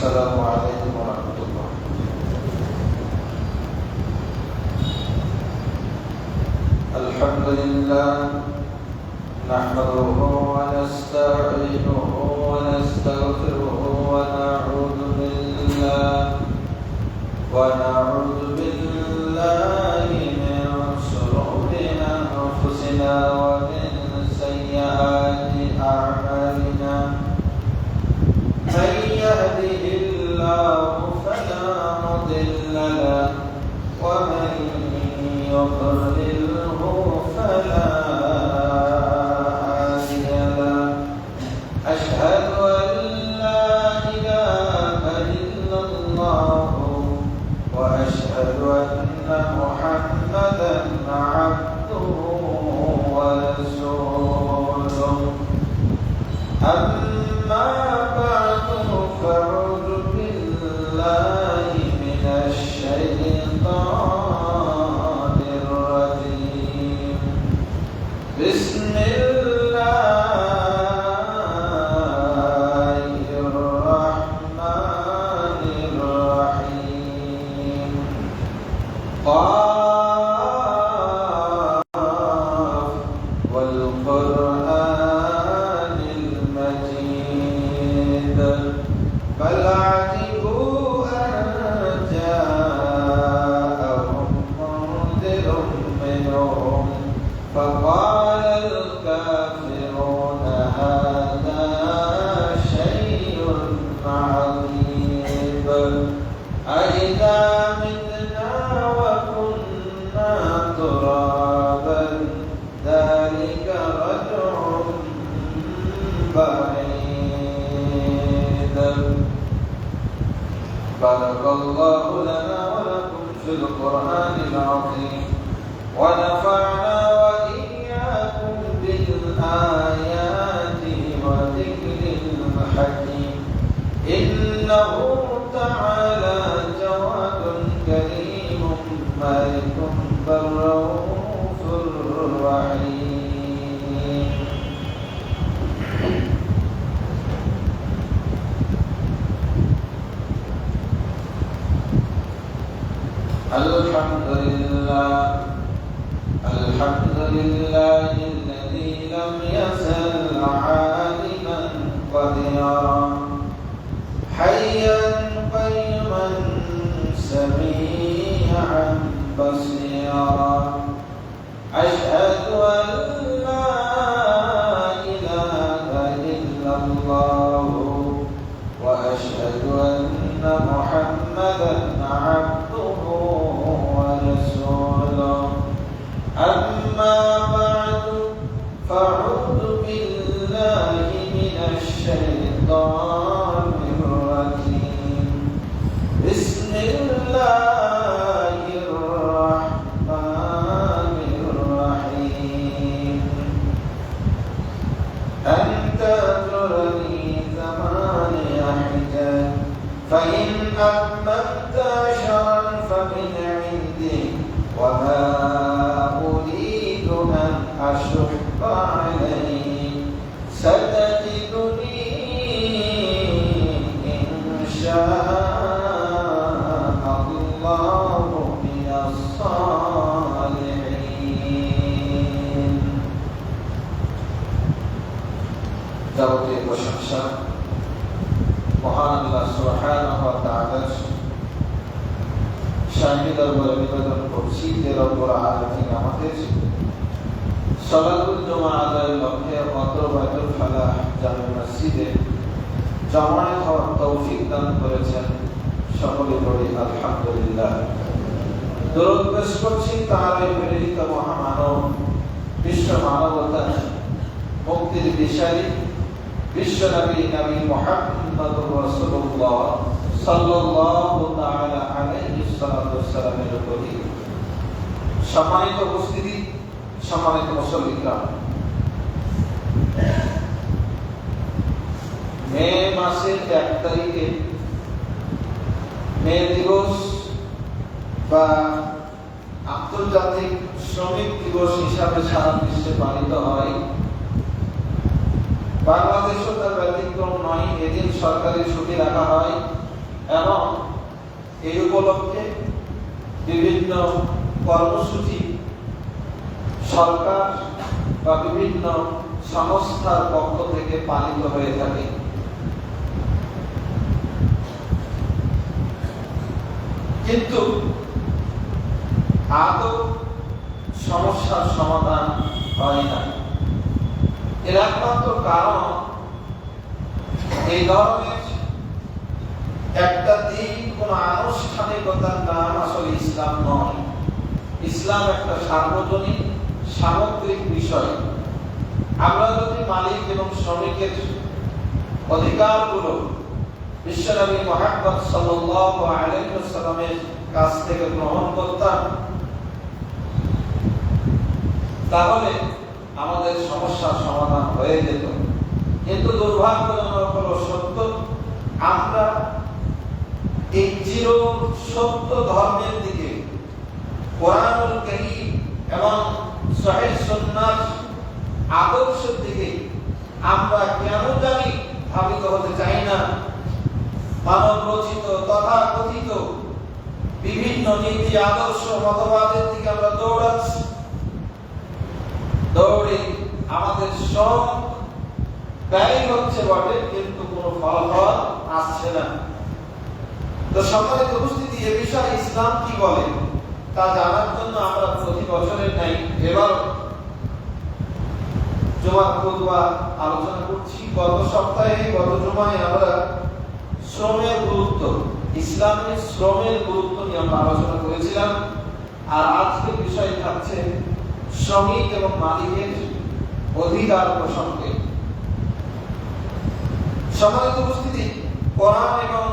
السلام عليكم ورحمة الله. الحمد لله نحمده ونستعينه ونستغفره ونعوذ بالله من شرور أنفسنا ومن سيئات أعمالنا. من يهده الله فلا مضل له ومن يضلله فلا هادي له. أشهد أن لا إله إلا الله وأشهد أن محمدا عبده ورسوله. أما بعد فأعوذ بالله من الشيطان الرجيم. بسم الله الرحمن الرحيم. قاف والقرآن المجيد. بل عجبوا أن جاءهم منذر منهم فقال الكافرون هذا شيء عظيم. أإذا متنا وكنا ترابا ذلك رجع بعيد. بارك الله لنا ولكم في القرآن العظيم ونفعنا وإياكم بالآيات وذكر الحكيم. إنه تعالى جواد كريم مالك بالرؤوف الرحيم. الحمد لله الذي لم يزل عالما قديرا حيا قيما سميعا بصيرا. أشهد أن لا إله إلا الله وأشهد أن محمدا عبده ورسوله. أما بعد فأعوذ بالله من الشيطان الرجيم. بسم الله الرحمن الرحيم. أنت ترني ثماني حجج فإن أتممت عشرا فمن عندي وما أريد أن أشق عليك ستجدني إن شاء الله من الصالحين. যাবতীয় প্রশংসা মহান আল্লাহ সুবহানাহু ওয়া তাআলার শানে দরবারে নিবেদন করছি যে রব্বুল আলামিন আমাদের সালাতুল জুমা আদায়ের লক্ষ্যে অত্র বাইতুল ফালাহ জামে মসজিদে জামায়াত হওয়ার তৌফিক দান করেছেন। সকলে বলি আলহামদুলিল্লাহ। দরুদ পেশ করছি তার প্রেরিত মহামানব বিশ্ব মানবতার মুক্তির দিশারি বিশ্বনবী নবী মুহাম্মদুর রাসূলুল্লাহ সাল্লাল্লাহু তাআলা আলাইহি ওয়াসাল্লামের উপরে। সম্মানিত উপস্থিতি, সম্মানিত মুসল্লিরা, মে মাসের 1 তারিখে মে দিবস বা আন্তর্জাতিক শ্রমিক দিবস হিসাবে সারা বিশ্বে পালিত হয়। বাংলাদেশও তার ব্যতিক্রম নয়। এদিন সরকারি ছুটি রাখা হয় এবং এই উপলক্ষে বিভিন্ন কর্মসূচি সরকার বা বিভিন্ন সংস্থার পক্ষ থেকে পালিত হয়ে থাকে। কিন্তু আদৌ সমস্যার সমাধান হয় না। এর একমাত্র কারণ এই ধরনের একটা দিন কোন আনুষ্ঠানিকতার নাম আসলে ইসলাম নয়। ইসলাম একটা সার্বজনীন সামগ্রিক বিষয়। আমরা যদি মালিক এবং শ্রমিকের অধিকারগুলো বিশ্বনবী মুহাম্মদ সাল্লাল্লাহু আলাইহি ওয়াসাল্লামের কাছ থেকে গ্রহণ করতাম, তাহলে আমাদের সমস্যার সমাধান হয়ে যেত। কিন্তু দুর্ভাগ্যজনক হলো সত্য, আমরা এই চির সত্য ধর্মের দিকে, কোরআনুল কারীম এবং সহিহ সুন্নাহর আদর্শের দিকে আমরা কেন জানি ধাবিত হতে চাই না। মানব রচিত তথাকথিত বিভিন্ন নীতি আদর্শ মতবাদের দিকে আমরা দৌড়াচ্ছি। দৌড়ে আমাদের সব ব্যয় হচ্ছে বটে, কিন্তু কোনো ফলাফল আসছে না। তো সম্মানিত উপস্থিতি, এ বিষয়ে ইসলাম কি বলে তা জানার জন্য আমরা প্রতি বছরের ন্যায় এবার জুমার খুতবা আলোচনা করছি। গত জুমায় আমরা শ্রমের গুরুত্ব, ইসলামের শ্রমের গুরুত্ব নিয়ে আমরা আলোচনা করেছিলাম। আর আজকের বিষয় থাকছে শ্রমিক এবং মালিকের অধিকার প্রসঙ্গে। সম্মানিত উপস্থিতি, কোরআন এবং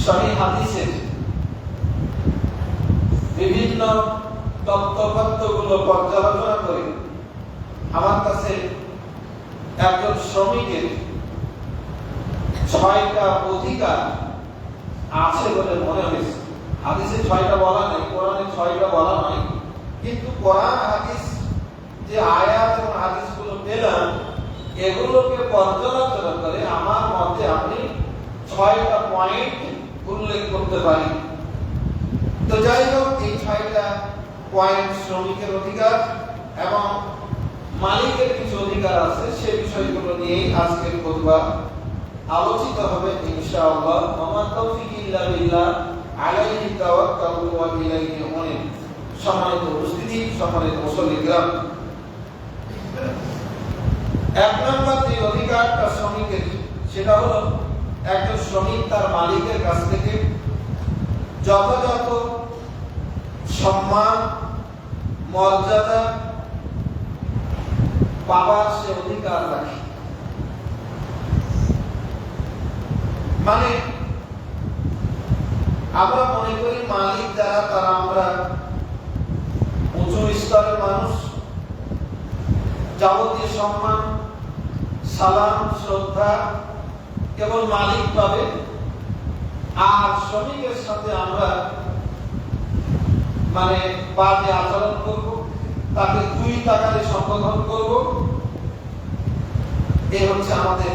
সহিহ হাদিসের বিভিন্ন তত্ত্বগুলো পর্যালোচনা করে আমার কাছে একজন শ্রমিকের 6টা অধিকার আছে বলে মনে হয়েছে। হাদিসে 6টা বলা নেই, কোরআনে 6টা বলা নয়, কিন্তু কোরআন হাদিস যে আয়াত এবং হাদিসগুলো পেলাম, এগুলোকে পর্যালোচনা করে আমার মতে আপনি 6টা পয়েন্ট উল্লেখ করতে পারি। তো যাই হোক, এই 6টা পয়েন্ট শ্রমিকের অধিকার এবং মালিকের কিছু অধিকার আছে, সে বিষয়গুলো নিয়ে আজকের খুতবা আলোচিত হবে ইনশাআল্লাহ। ওমা তাওফিক ইল্লা বিল্লাহ, আলাইহি তাওয়াক্কালতু ওয়া ইলাইহি উনীব। সম্মানিত উপস্থিতি, সম্মানিত মুসল্লিগণ, এক নম্বর যে অধিকারটা শ্রমিকের, সেটা হলো একজন শ্রমিক তার মালিকের কাছ থেকে যথাযথ সম্মান মর্যাদা পাবার সে অধিকার রাখে। মানে আমরা মনে করি মালিক যারা, তারা আমরা উঁচু স্তরের মানুষ, যাবতীয় সম্মান সালাম শ্রদ্ধা কেবল মালিক পাবে, আর শ্রমিকের সাথে আমরা মানে বাজে আচরণ করব, তাকে দুই টাকারে সম্বোধন করব। এই হচ্ছে আমাদের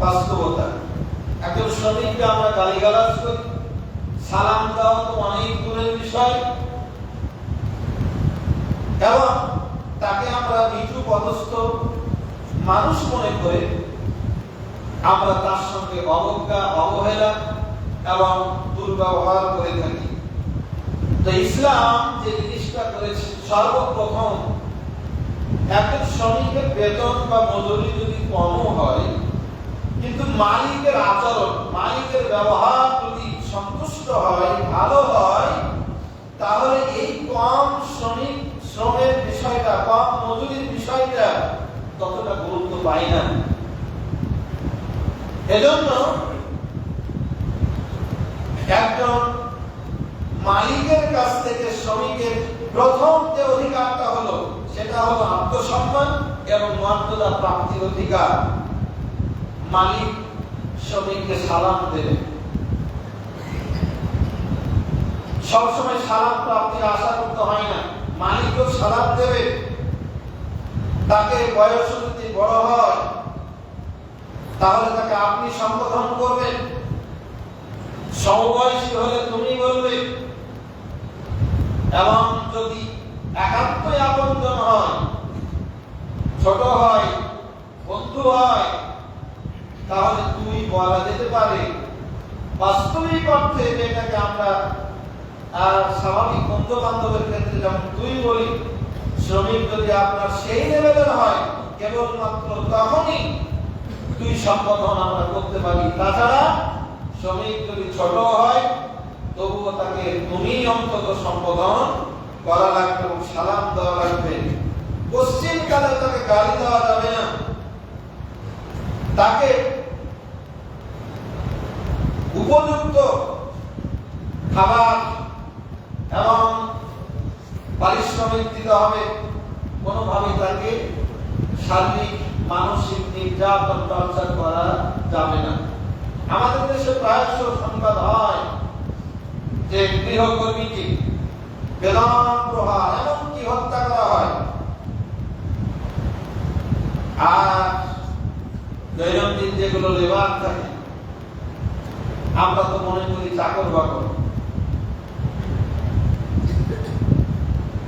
বাস্তবতা। একজন শ্রমিককে আমরা গালিগালাজ করি, সালাম দেওয়া তো অনেক দূরের বিষয়, এবং তাকে আমরা নিচু পদস্থ মানুষ মনে করে আমরা তার সঙ্গে অবজ্ঞা অবহেলা এবং দুর্ব্যবহার করে থাকি। তো ইসলাম যে জিনিসটা করেছে, সর্বপ্রথম একজন শ্রমিকের বেতন বা মজুরি যদি কম হয়, কিন্তু মালিকের আচরণ, মালিকের ব্যবহার যদি সন্তুষ্ট হয়, ভালো হয়, তাহলে এই কম শ্রমের বিষয়টা, কম মজুরির বিষয়টা ততটা গুরুত্ব পায় না। এজন্য একজন মালিকের কাছ থেকে শ্রমিকের প্রথম যে অধিকারটা হলো, সেটা হলো আত্মসম্মান এবং মর্যাদা প্রাপ্তির অধিকার। মালিক শ্রমিককে সালাম দেবে, সবসময় সালাম প্রাপ্তির আশা করতে হয় না, মালিকও সালাম দেবে। তাকে বয়স যদি বড় হয়, তাহলে তাকে আপনি সম্বোধন করবেন। সমবয়সী হলে তুমি বলবে, এবং যদি একান্তই আপনজন হয়, ছোট হয়, বন্ধু হয়, তাহলে তুই বলা যেতে পারে। বাস্তবিক অর্থে যেটাকে আমরা আর স্বাভাবিক বন্ধু বান্ধবের ক্ষেত্রে যেমন তুই বলি, শ্রমিক যদি আপনার সেই লেভেলের হয় কেবলমাত্র তখনই তুই সম্বোধন আমরা করতে পারি। তাছাড়া শ্রমিক যদি ছোট হয় তবুও তাকে তুমি অন্তত সম্বোধন করা লাগবে এবং সালাম দেওয়া লাগবে। পশ্চিমকালে তাকে গালি দেওয়া যাবে না, তাকে উপযুক্ত খাবার এবং পারিশ্রমিক দিতে হবে। কোনোভাবে তাকে শারীরিক মানসিক নির্যাতন টর্চার করা যাবে না। আমাদের দেশে প্রায়শ সংবাদ হয় যে গৃহকর্মীকে বেদম প্রহার এমনকি হত্যা করা হয়। আর দৈনন্দিন যেগুলো লেবার থাকে আমরা তো মনে করি চাকর বাকর।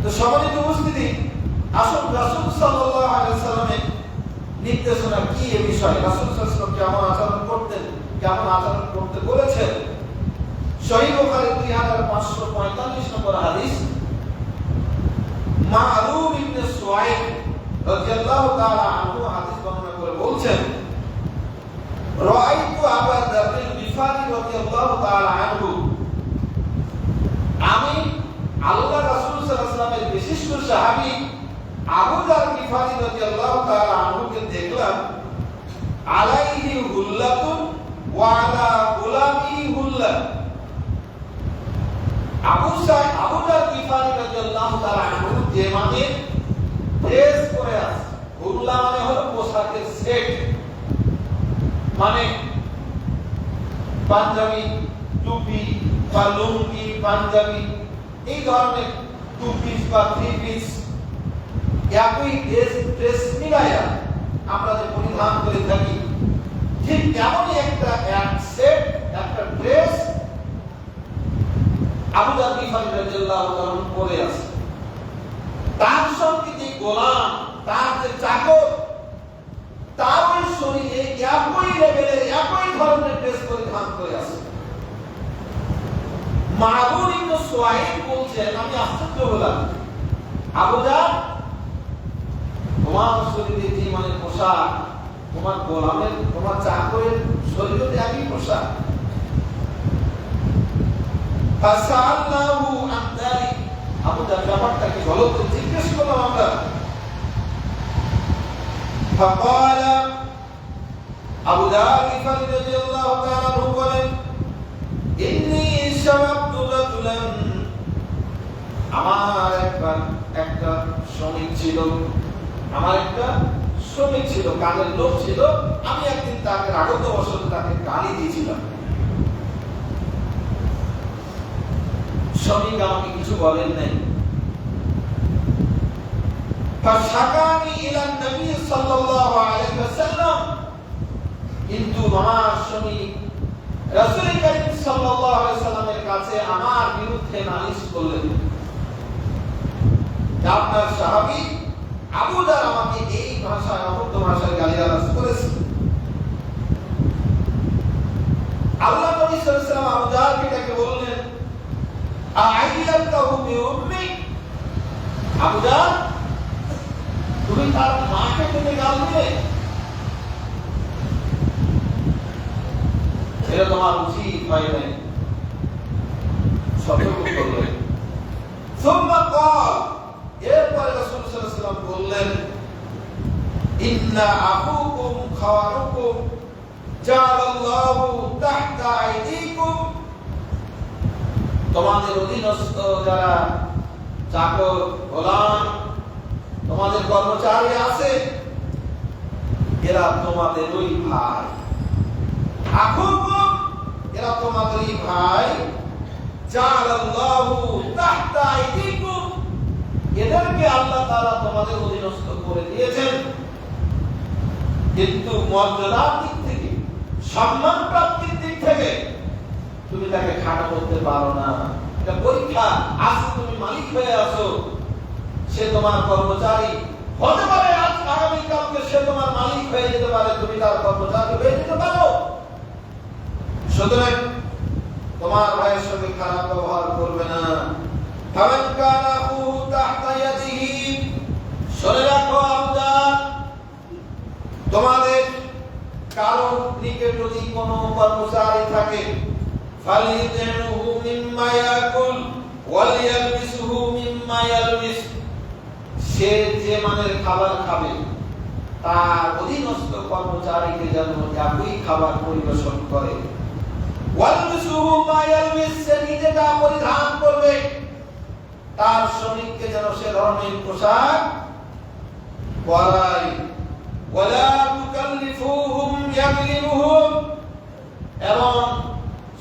তো সম্মানিত উপস্থিতি, আসল রাসূল সাল্লাল্লাহু আলাইহি সাল্লামের নির্দেশনা কি এই বিষয়ে? রাসূল সাল্লাল্লাহু আলাইহি সাল্লাম কেমন আচরণ করতেন, কেমন আচরণ করতে বলেছেন? সহিহ বুখারী 3545 নম্বর হাদিস, মা'রুফ ইবনে সুয়াইদ রাদিয়াল্লাহু তাআলা আনহু হাদিস বর্ণনা করে বলছেন, রাআইতু আবু যাররিল গিফারি রাদিয়াল্লাহু তাআলা আনহু, আমি আল্লাহ রাসূল সাল্লাল্লাহু আলাইহি ওয়াসাল্লামের বিশিষ্ট সাহাবী আবু যার গিফারি রাদিয়াল্লাহু তাআলা আনহুকে দেখলাম, আলাইহি হুল্লাতুন ওয়া আলা গুলামি হুল্লা। আবু যার গিফারি রাদিয়াল্লাহু তাআলা আনহু যে মানে ড্রেস পরে আছে, হুল্লা মানে হলো পোশাকের সেট, মানে পাঞ্জাবি, টুপি বা লুঙ্গি, পাঞ্জাবি, এই ধরনের টু পিস বা থ্রি পিস, একই ড্রেস মিলাইয়া আমরা যে পরিধান করে থাকি, ঠিক তেমনই একটা সেট, একটা ড্রেস আবু যার গিফারি রাদিয়াল্লাহু তাআলা পরে আছে। তার সঙ্গে যে গোলাম, তার যে চাকর, তার ওই শরীরে একই লেভেলের একই ধরনের ড্রেস পরিধান করে আছে। মা'রুফ ইবনে সুয়াইদ বলছেন, আমি আশ্চর্য হলাম, আবু যার, তোমার শরীরে যে মানে পোশাক, তোমার গোলামের, তোমার চাকরের শরীরে একই পোশাক। ফাসালনাহু আন যালিক, আবু যার ব্যাপারটা কি বলো তো, জিজ্ঞেস করলাম আমরা। ফাকালা, আবু যার গিফারি রাদিয়াল্লাহু তাআলা আনহু বলেন, ইন্নী শাবাবতু রাজুলান, আমার একটা শ্রমিক ছিল, আমার একটা শ্রমিক ছিল, কাজের লোক ছিল, আমি একদিন তাকে রাগবশত তাকে গালি দিয়েছিলাম। শ্রমিক আমাকে কিছু বলেন নাই। ফাশাকানি ইলা নবী সাল্লাল্লাহু আলাইহি ওয়াসাল্লাম, কিন্তু আমার শ্রমিক রাসূল করিম সাল্লাল্লাহু আলাইহি ওয়াসাল্লামের কাছে আমার বিরুদ্ধে নালিশ করলেন, আপনার সাহাবী আবু যার আমাকে এই ভাষায়, অবদ্ধ ভাষায় গালিগালাজ করেছে। আল্লাহ নবী সাল্লাল্লাহু আলাইহি ওয়াসাল্লাম আবু যারকে ডেকে বললেন, আইয়াতাহু বিউম্মি, আবু যার, তুমি তার মাকে তুমি গাল দিলে, এটা তোমার উচিত হয় নাই। সতর্ক করলেন। সুম্মা ক্বাল, এরপরে রাসূল সাল্লাল্লাহু আলাইহি ওয়াসাল্লাম বললেন, ইন্না আখুকুম খাওয়ানুকুম জাআলাল্লাহু তাহতা আইদিকুম, তোমাদের অধীনস্থ যারা চাকর, গোলাম, তোমাদের কর্মচারী আছে, এরা তোমাদেরই ভাই। আখুকুম, এরা তোমাদেরই ভাই। জাআলাল্লাহু তাহতা আইদিকুম, এদেরকে আল্লাহ তাআলা তোমাদের অধীনস্থ করে দিয়েছেন। কিন্তু মর্যাদার দিক থেকে, সম্মান প্রাপ্তির দিক থেকে তুমি তুমি তাকে খাটো করতে পারো না। এটা পরীক্ষা। আজকে তুমি মালিক হয়ে আছো, সে তোমার কর্মচারী হতে পারে, আজ আগামীকালকে সে তোমার মালিক হয়ে যেতে পারে, তুমি তার কর্মচারী হয়ে যেতে পারো। সুতরাং তোমার ভাইয়ের সঙ্গে খারাপ ব্যবহার করবে না। ফামান কানা আখুহু তাহতা ইয়াদিহি, শুনে রাখো আবদার, তোমাদের কারো দিকে যদি কোনো কর্মচারী থাকে, ফালিয়াতিনহু মিম্মা ইয়াকুল ওয়ালিয়ালবিসহু মিম্মা ইয়ালবিস, সে যে মানের খাবার খাবে তার অধীনস্থ কর্মচারীকে যেন একই খাবার পরিবেশন করে। ওয়ালবিসহু মা ইয়ালবিস, সে নিজেটা পরিধান করবে, তার শ্রমিককে যেন সে ধরনের পোশাক পরায়। ওয়ালা তুকাল্লিফুহুম ইয়াগলিবুহুম, এবং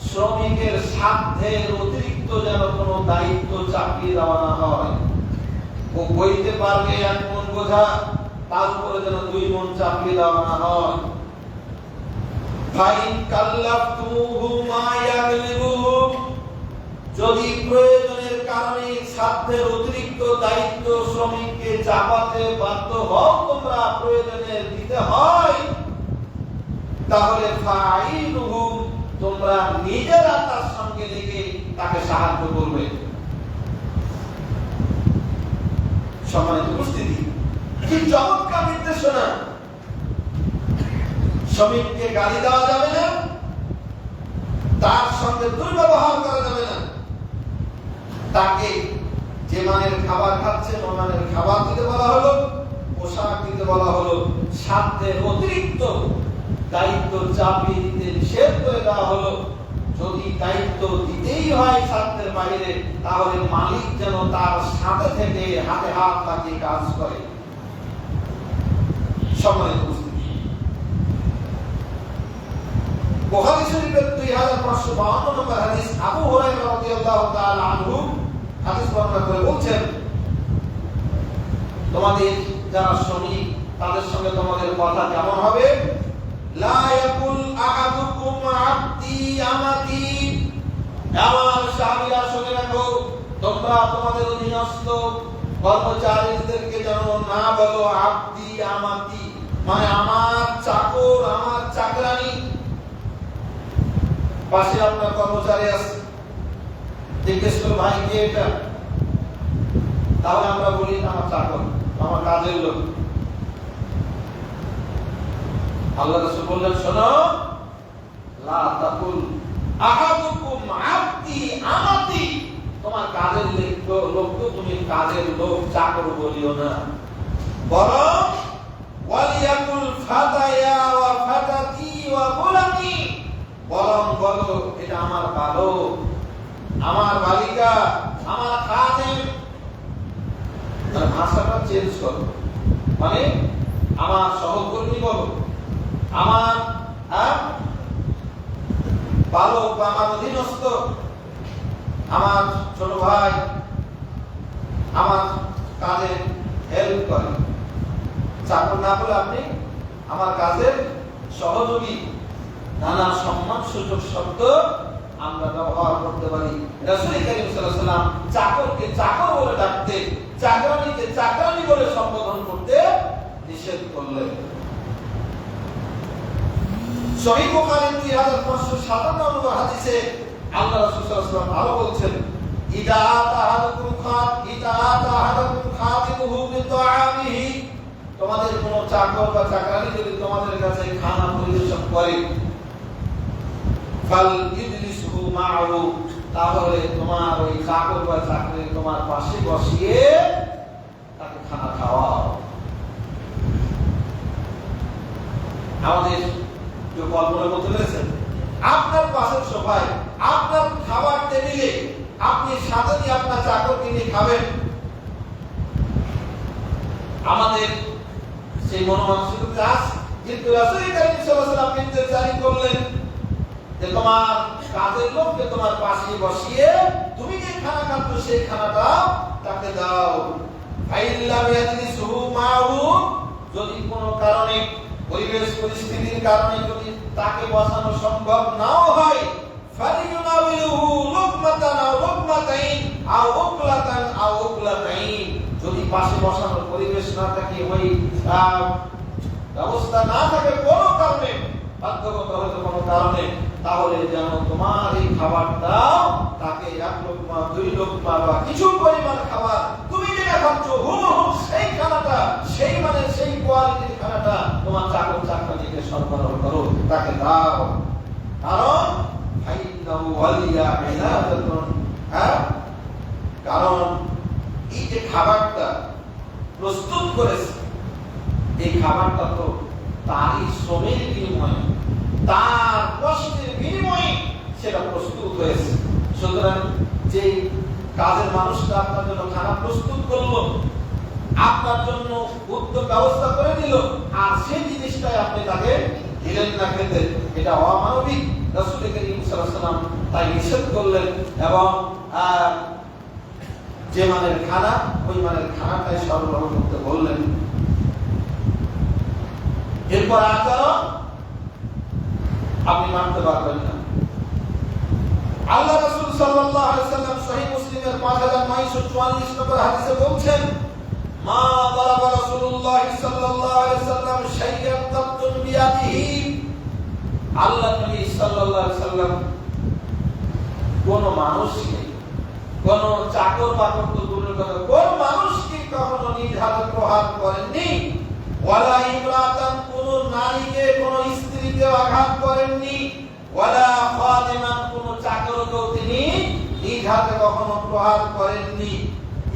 শ্রমিকের সাধ্যের অতিরিক্ত যেন কোনো দায়িত্ব চাপিয়ে দেওয়া না হয়। ও বইতে পারবে 1 মণ বোঝা, তার উপরে যেন 2 মণ চাপিয়ে দেওয়া না হয়। ফাইন কাল্লাফতুহুম মা ইয়াগলিবুহুম, যদি প্রয়োজনের কারণে সাধ্যের অতিরিক্ত দায়িত্ব শ্রমিককে চাপাতে বাধ্য হও তোমরা, প্রয়োজনের দিতে হয়, তাহলে ফাইনুহুম, তোমরা নিজেরা তার সঙ্গে লেগে তাকে সাহায্য করবে। সম্মানিত উপস্থিতি, কি চমৎকার নির্দেশনা! শ্রমিককে গালি দেওয়া যাবে না, তার সঙ্গে দুর্ব্যবহার করা যাবে না, তাকে যে মানের খাবার খাচ্ছে ও মানের খাবার দিতে বলা হলো, পোশাক দিতে বলা হলো, সাধ্যের অতিরিক্ত দায়িত্ব চাপিয়ে দিতে নিষেধ করে দেওয়া হলো। যদি দায়িত্ব দিতেই হয় সাধ্যের বাইরে, তাহলে মালিক যেন তার সাথে থেকে হাতে হাত লাগিয়ে কাজ করে। সম্মানিত উপস্থিতি, বুখারী শরীফের 2552 নম্বর হাদিস, আবু হুরায়রা রাদিয়াল্লাহু তাআলা আনহু হাদিস বর্ণনা করে বলছেন, তোমাদের যারা শ্রমিক তাদের সঙ্গে তোমাদের কথা কেমন হবে? লা ইয়াকুল আহাদুকুম আবদি আমাতি, আমার সাহাবীরা শুনে রাখো, তোমরা তোমাদের অধীনস্থ কর্মচারীদেরকে যেন না বলো আবদি আমাতি, মানে আমার চাকর, আমার চাকরানী। পাশে আপনার কর্মচারী আছে, জিজ্ঞেস করো ভাই কে এটা, তাহলে আমরা বলি আমার চাকর, আমার কাজের লোক। আল্লাহ রাসূল বললেন, শোনো, লা তাকুল আহাদুকুম আবদি আমাতি, তোমার কাজের লোক তো তুমি কাজের লোক চাকর বলিও না, বরং ওয়ালিয়াকুল ফাতায়া ওয়া ফাতাতি ওয়া গুলামি, বরং বলো এটা আমার বালক, আমার বালিকা, আমার খাদেম। মানে ভাষাটা চেঞ্জ করো, মানে আমার সহকর্মী বলো, আমার বালক বা আমার অধীনস্থ, আমার ছোট ভাই, আমার কাজে হেল্প করে। চাকর না বলে আপনি আমার কাজের সহযোগী। নানা সম্মান সূচক শব্দ আমরা ব্যবহার করতে পারি। রাসূল কারীম সাল্লাল্লাহু আলাইহি ওয়াসাল্লাম চাকরকে চাকর বলে ডাকতে, চাকরানীকে চাকরানী বলে সম্বোধন করতে নিষেধ করলেন। সহিহ বুখারীর 3557 নম্বর হাদিসে আল্লাহ রাসূল সাল্লাল্লাহু আলাইহি ওয়াসাল্লাম আরো বলছেন, ইদা আতাহাদুকুম খাতিবুহু বিতাআমিহি, তোমাদের কোন চাকর বা চাকরানী যদি তোমাদের কাছে খানা পরিবেশন করে, ফাল ইজলিসহু মা'হু, তাহলে তোমার ওই চাকর বা চাকরানী তোমার পাশে বসিয়ে তাকে খানা খাওয়াও। আমাদের যে কল্পনা করতে পেরেছেন, আপনার পাশের সোফায়, আপনার খাবার টেবিলে আপনি সাথে নিয়ে আপনার চাকরকে নিয়ে খাবেন। আমাদের সেই মনোমানসিকতা আছে, কিন্তু রাসূল কারীম সাল্লাল্লাহু আলাইহি ওয়াসাল্লাম নির্দেশ জারি করলেন যে তোমার কাজের লোককে তোমার পাশে বসিয়ে তুমি যে খানা খাচ্ছ সেই খানাটা তাকে দাও। ফাইল্লাম ইয়াজলিসহু মা'হু, যদি কোনো কারণে পরিবেশ পরিস্থিতির কারণে যদি তাকে বসানো সম্ভব নাও হয়, ফালিয়ুনাউল লুকমাতান আও লুকমাতাইন আও উকলাতান আও উকলাতাইন। যদি পাশে বসানোর পরিবেশ না থাকে, ওই ব্যবস্থা না থাকে কোনো কারণে, বাধ্যগত হয়তো কোনো কারণে, তাহলে যেন তোমার এই খাবারটাও তাকে 1 লোকমা 2 লোকমা বা কিছু পরিমাণ খাবার তুমি যেটা খাচ্ছ সেই খানাটা, সেই মানে সেই কোয়ালিটির খানাটা তোমার চাকর চাকরানিকে সরবরাহ করো, তাকে দাও। কারণ ফাইনাহু ওয়ালিয়া ইলাদাতুন, কারণ এই যে খাবারটা প্রস্তুত করেছে, এই খাবারটা তো তারই শ্রমের বিনিময়ে, তার কষ্টের বিনিময়ে সেটা প্রস্তুত হয়েছে। সুতরাং যে কাজের মানুষটা আপনার জন্য খানা প্রস্তুত করলো, আপনার জন্য উদ্যোগ ব্যবস্থা করে দিল, আর সেই জিনিসটাই আপনি তাকে দিলেন না খেতে, এটা অমানবিক। রাসূল করিম সাল্লাল্লাহু আলাইহি ওয়াসাল্লাম তাই নিষেধ করলেন এবং যে মানের খানা, ওই মানের খানাটাই সরবরাহ করতে বললেন। এরপর আচরণ আপনি মানতে পারবেন না। আল্লাহ রাসূল সাল্লাল্লাহু আলাইহি ওয়াসাল্লাম সহিহ মুসলিমের 5944 নম্বর হাদিসে বলছেন, মা দারাবা রাসূলুল্লাহ সাল্লাল্লাহু আলাইহি ওয়াসাল্লাম শাইয়ান তাবতুন বিয়াদিহি। আল্লাহ নবী সাল্লাল্লাহু আলাইহি ওয়াসাল্লাম কোন মানুষকে, কোন চাকর বাকর তো দূরের কথা, কোন মানুষকে কখনো নিজ হাতে প্রহার করেননি। ওয়ালা ইমরাতান, কোন নারীকে, কোন স্ত্রীকে আঘাত করেননি। ওয়ালা খাদিমান, কোন চাকরকেও তিনি নিজ হাতে কখনো প্রহার করেননি।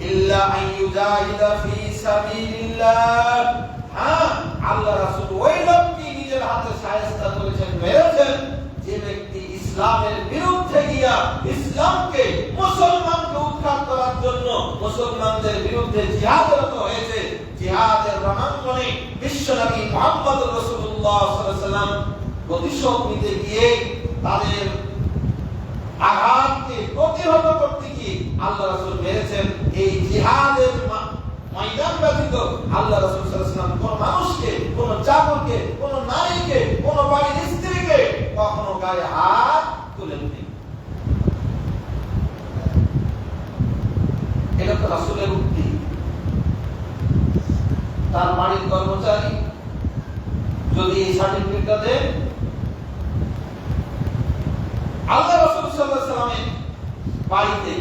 ইল্লা আইয়ুজাহিদা ফি সাবিলিল্লাহ, আল্লাহ রাসূল ওই লোককে নিজের হাতে শায়েস্তা করেছেন, মেরেছেন, যে ব্যক্তি ইসলামের বিরুদ্ধে গিয়া ইসলামকে, মুসলমানকে উৎখাত করার জন্য মুসলমানদের বিরুদ্ধে জিহাদরত হয়েছে। জিহাদের রণাঙ্গনে বিশ্বনবী মুহাম্মদ রাসূলুল্লাহ সাল্লাল্লাহু আলাইহি ওয়াসাল্লাম প্রতিশোধ নিতে গিয়ে তাদের আঘাতকে প্রতিহত করতে গিয়ে আল্লাহ রাসূল মেরেছেন। এই জিহাদের ময়দান ব্যতীত আল্লাহ রাসূল সাল্লাল্লাহু আলাইহি ওয়াসাল্লাম কোন মানুষকে, কোন চাকরকে, কোন নারীকে, কোন বাড়ির স্ত্রীকে কখনো গায়ে হাত তুলেননি। এটা তো রাসূলের উক্তি। তার বাড়ির কর্মচারী যদি এই সার্টিফিকেটটা দেন, আল্লাহ রাসূল সাল্লাল্লাহু আলাইহি ওয়াসাল্লামের বাড়িতে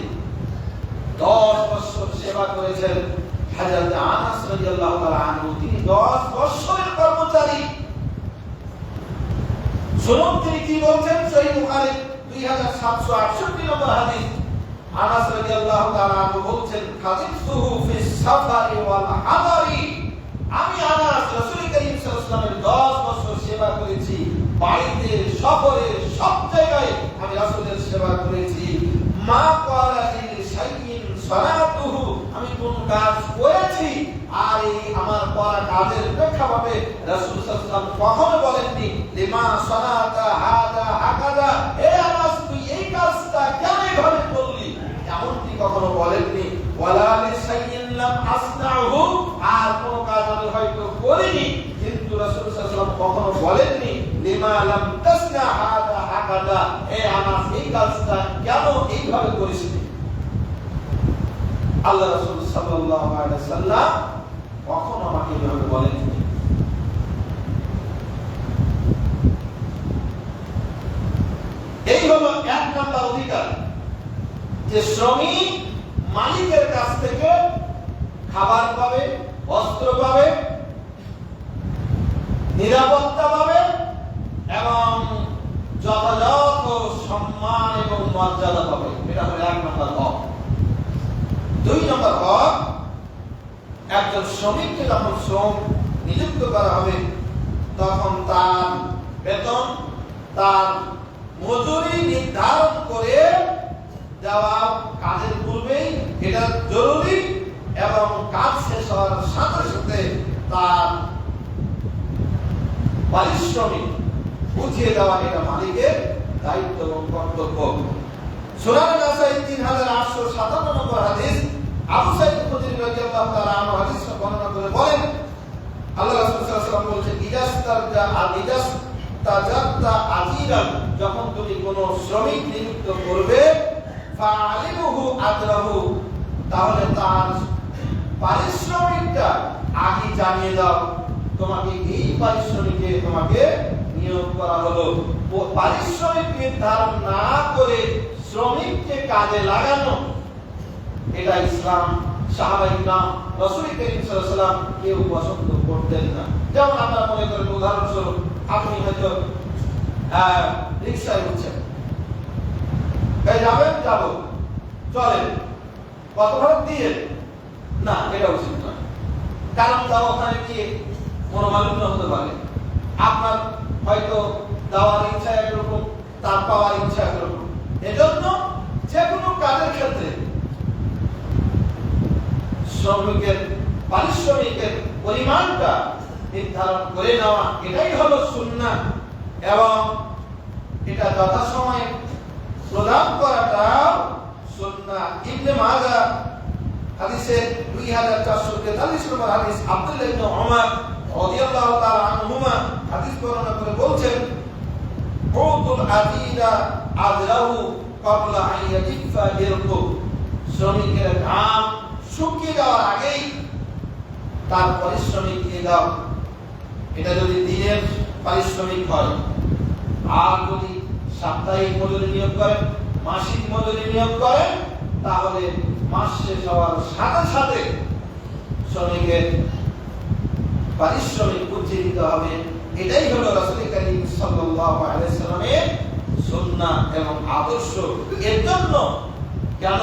10 বছর সেবা করেছেন হযরত আনাস রাদিয়াল্লাহু তাআলা আনহু, তিনি 10 বছরের কর্মচারী। শুনুন তিনি কি বলছেন, সহিহ বুখারী 2768 নম্বর হাদিস। আনাস রাদিয়াল্লাহু তাআলা আনহু বলছেন, খাদিমতুহু ফিস সাফারি ওয়াল হাদারি, আমি আনাস রাসূল করিম সাল্লাল্লাহু আলাইহি ওয়াসাল্লামের 10 বছর সেবা করেছি, বাড়িতে, সফরে, সব জায়গায় আমি রাসূলের সেবা করেছি। মা ক্বালা লিল শাইইন সালাতুহু, আমি কোন কাজ করেছি আর এই আমার করা কাজের প্রেক্ষাপটে রাসূল সাল্লাল্লাহু আলাইহি ওয়াসাল্লাম কখনো বলেননি লিমা সালাতা হাদা হাকাদা, হে আনাস তুই এই কাজটা কেন এভাবে করলি, এমনটি কখনো বলেননি। ওয়ালা লিশাইইন লাম আসনাহু, আর কোন কাজ আমি হয়তো করিনি কিন্তু রাসূল সাল্লাল্লাহু আলাইহি ওয়াসাল্লাম কখনো বলেননি লিমা লাম তাসনা হাদা হাকাদা, হে আনাস এই কাজটা কেন এইভাবে করিসনি। আল্লাহ রাসূল সাল্লাল্লাহু আলাইহি ওয়াসাল্লাম কখনো আমাকে এভাবে বলেননি। এই হলো 1 নম্বর অধিকার, যে শ্রমিক মালিকের কাছ থেকে খাবার পাবে, বস্ত্র পাবে, নিরাপত্তা পাবে এবং যথাযথ সম্মান এবং মর্যাদা পাবে। এটা হলো 1 নম্বর হক। 2 নম্বর হক, একজন শ্রমিককে যখন শ্রম নিযুক্ত করা হবে তখন তার বেতন, তার মজুরি নির্ধারণ করে দেওয়া কাজের পূর্বেই এটা জরুরি, এবং কাজ শেষ হওয়ার সাথে সাথে তার পারিশ্রমিক বুঝিয়ে দেওয়া এটা মালিকের দায়িত্ব এবং কর্তব্য। সুনান নাসাই 3857 নম্বর হাদিস, আবু সাঈদ খুদরি রাদিয়াল্লাহু তাআলা আনহু হাদিসটা বর্ণনা করে বলেন, আল্লাহ রাসূল সাল্লাল্লাহু আলাইহি ওয়াসাল্লাম বলেছেন, ইজাস্তাজারতা আজিরান, যখন তুমি কোন শ্রমিক নিযুক্ত করবে, ফাআলিমুহু আজরাহু, তাহলে তার পারিশ্রমিকটা আগে জানিয়ে দাও। তোমাকে এই পারিশ্রমিকে তোমাকে নিয়োগ করা হলো। পারিশ্রমিক নির্ধারণ না করে শ্রমিককে কাজে লাগানো, এটা ইসলাম, সাহাবায়ে কিরাম, রাসূল করিম সাল্লাল্লাহু আলাইহি ওয়াসাল্লাম কেউ পছন্দ করতেন না। যেমন আমরা মনে করেন, উদাহরণস্বরূপ আপনি হয়তো রিকশায় উঠছেন, যাবেন, যাবো, চলেন, কত ভাড়া দিয়ে না, এটা উচিত নয়। কারণ যাও ওখানে গিয়ে মনোমালিন্য হতে পারে। আপনার হয়তো দেওয়ার ইচ্ছা একরকম, তার পাওয়ার ইচ্ছা একরকম। এজন্য যে কোনো কাজের ক্ষেত্রে শ্রমিকের পারিশ্রমিকের পরিমাণটা নির্ধারণ করে নেওয়া, এটাই হলো সুন্নাহ, এবং এটা যথাসময়ে প্রদান করাটা সুন্নাহ। ইবনে মাজাহ হাদিসে 2443 নম্বর হাদিস, আব্দুল্লাহ ইবনে ওমর রাদিয়াল্লাহু তাআলা আনহুমা হাদিস বর্ণনা করে বলছেন, উতুল আদিদা আজরাহু ক্বাবলা আন ইয়াজিফা ইরকু, শ্রমিকের ঘাম শুকিয়ে যাওয়ার আগেই তার পারিশ্রমিক দিয়ে দাও। এটা যদি দিনের পারিশ্রমিক হয়, আর যদি সাপ্তাহিক মজুরি নিয়োগ করেন, মাসিক মজুরি নিয়োগ করেন, তাহলে মাস শেষ হওয়ার সাথে সাথে শ্রমিকের পারিশ্রমিক বুঝিয়ে দিতে হবে। এটাই হলো রাসূল করিম সাল্লাল্লাহু আলাইহি ওয়াসাল্লামের সুন্নাহ এবং আদর্শ। এর জন্য কেন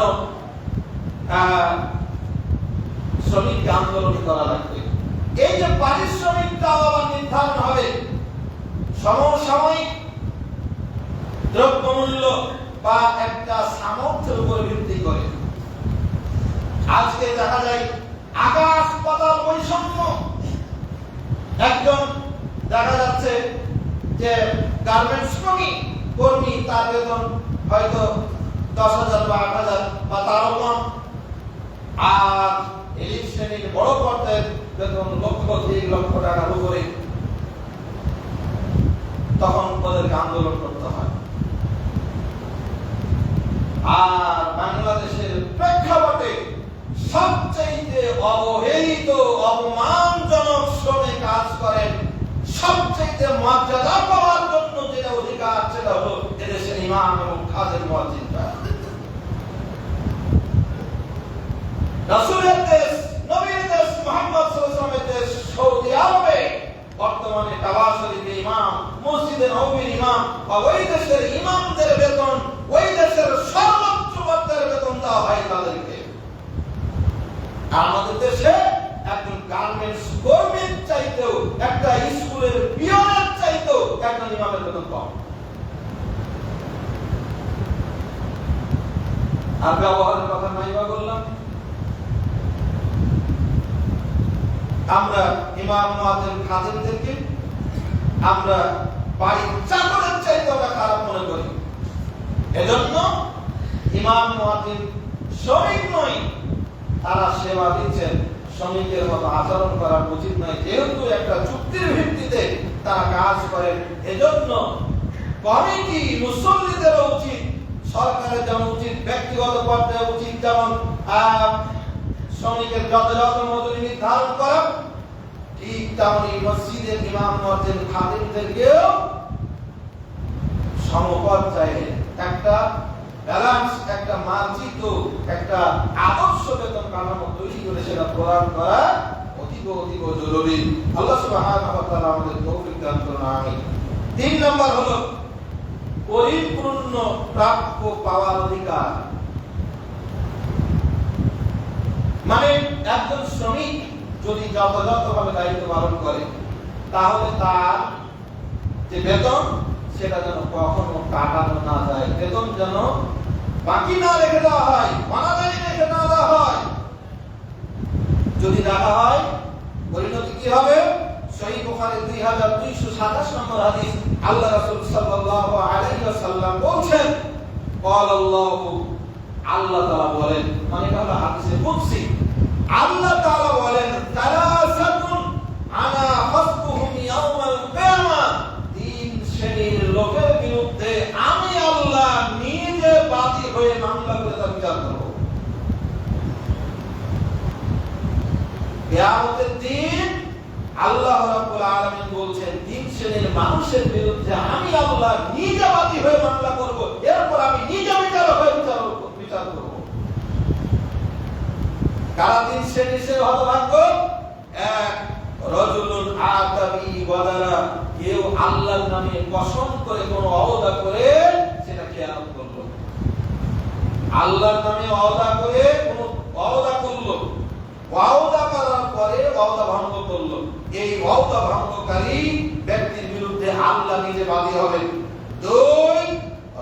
শ্রমিক আন্দোলন করা লাগবে? এই যে পারিশ্রমিকটা আবার নির্ধারণ হবে সমসাময়িক দ্রব্যমূল্য বা একটা সামর্থ্যের উপর ভিত্তি করে। আজকে দেখা যায় আকাশ পাতাল বৈষম্য। একজন দেখা যাচ্ছে যে গার্মেন্টস কর্মী, তার বেতন হয়তো 10,000 বা 8,000 বা তারও কম, আর এলিট শ্রেণীর বড় পর্যায়ের বেতন লক্ষ 2 লক্ষ টাকার উপরে। তখন ওদেরকে আন্দোলন করতে হয়। আর বাংলাদেশের প্রেক্ষাপটে সবচেয়ে অবহেলিত, অপমানজনক শ্রমে কাজ করেন, সবচেয়ে মর্যাদা পাওয়ার জন্য যেটা অধিকার, সেটা হলো এদেশের ইমাম এবং খাদেম মুয়াজ্জিনরা। রাসূলের দেশ, নবীর দেশ, মুহাম্মদ সাল্লাল্লাহু আলাইহি ওয়াসাল্লামের দেশ সৌদি আরবে বর্তমানে কাবা শরীফের ইমাম, মসজিদে নববীর ইমাম বা ওই দেশের ইমামদের বেতন, ওই দেশের সর্বোচ্চ পর্যায়ের বেতন দেওয়া হয় তাদেরকে। আমাদের দেশে একজন গার্মেন্টস কর্মীর চাইতেও, একটা স্কুলের পিয়নের চাইতেও একজন ইমামের বেতন কম। আর ব্যবহারের কথা নাই বা বললাম। আমরা ইমাম মুয়াজ্জিন খাদেমদেরকে আমরা বাড়ির চাকরের চাইতে আমরা খারাপ মনে করি। এজন্য ইমাম মুয়াজ্জিন শ্রমিক নয়, তারা সেবা দিচ্ছেন, শ্রমিকের মতো আচরণ করা উচিত নয়। যেহেতু একটা চুক্তির ভিত্তিতে তারা কাজ করেন, এজন্য কমিটি, মুসল্লিদেরও উচিত, সরকারের যেমন উচিত, ব্যক্তিগত পর্যায়ে উচিত যেমন শ্রমিকের যথাযথ মজুরি নির্ধারণ করা, ঠিক তেমনি মসজিদের ইমাম মুয়াজ্জিন খাদেমদেরকেও সমপর্যায়ে একটা ব্যালেন্স, একটা মার্জিত, একটা আদর্শ বেতন কাঠামো তৈরি করে সেটা প্রদান করা অতীব জরুরি। আল্লাহ সুবহানাহু ওয়া তাআলা আমাদের তৌফিক দান করুন, আমিন। 3 নম্বর হলো পরিপূর্ণ প্রাপ্য পাওয়ার অধিকার। মানে একজন শ্রমিক যদি যথাযথভাবে দায়িত্ব পালন করে, তাহলে তার যে বেতন সেটা যেন কখনো কাটানো না যায়, বেতন যেন বাকি না রেখে দেওয়া হয়, মানাদারি রেখে না দেওয়া হয়। যদি রাখা হয়, পরিণতি কি হবে? সহিহ বুখারী 2227 নম্বর হাদিস, আল্লাহ রাসূল সাল্লাল্লাহু আলাইহি ওয়াসাল্লাম বলেন, ক্বালাল্লাহু, আল্লাহ তাআলা বলেন, মানে এটা হলো হাদিসে কুদসি, আল্লাহ তাআলা বলেন, তালাসাতুন আনা হাসবুহুম ইয়াউমাল কিয়ামা, 3 শ্রেণীর লোকের বিরুদ্ধে আমি আল্লাহ নিজে বাদী হয়ে মামলা করে তার বিচার করব। কিয়ামতের দিন আল্লাহ রাব্বুল আলামিন বলছেন, তিন শ্রেণীর মানুষের বিরুদ্ধে আমি আল্লাহ নিজে বাদী হয়ে মামলা করব, এরপর আমি নিজে বিচারক হয়ে বিচার করব। কারা তিন শ্রেণীর সে হতভাগ্য? এক, রাজুলুন আতাবি ওয়াদারা, কেউ আল্লাহর নামে কসম করে কোনো ওয়াদা করে সেটা খেয়ানত করলো। আল্লাহর নামে ওয়াদা করে কোনো ওয়াদা করলো, ওয়াদা করার পরে ওয়াদা ভঙ্গ করলো, এই ওয়াদা ভঙ্গকারী ব্যক্তির বিরুদ্ধে আল্লাহ নিজে বাদী হবেন। দুই,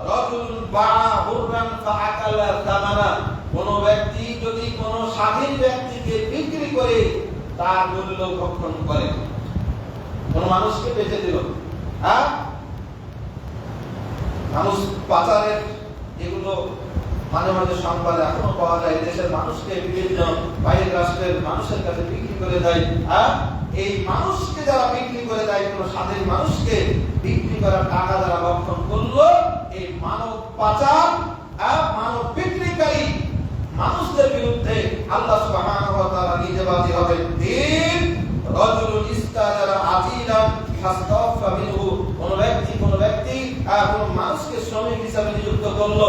রাজুলুন বাআ হুররান ফাআকালা তামানা, কোন ব্যক্তি যদি কোন স্বাধীন ব্যক্তিকে বিক্রি করে তার মূল্য ভক্ষণ করে, কোন মানুষকে বেচে দিল, হ্যাঁ, মানুষ পাচারের এগুলো মাঝে মাঝে সংবাদে এখনো পাওয়া যায়, দেশের মানুষকে বিভিন্ন বাইরের রাষ্ট্রের মানুষের কাছে বিক্রি করে দেয়। এই মানুষকে যারা বিক্রি করে দেয়, কোন স্বাধীন মানুষকে বিক্রি করার টাকা যারা ভক্ষণ করলো, এই মানব পাচার, মানব বিক্রিকারী মানুষদের বিরুদ্ধে আল্লাহ সুবহানাহু ওয়া তাআলা নিজে বাদী হবেন। তিন, রাজুলুন ইস্তাজারা আজিলান ফাস্তাফা মিনহু, কোন ব্যক্তি কোন মানুষকে শ্রমিক হিসাবে নিযুক্ত করলো,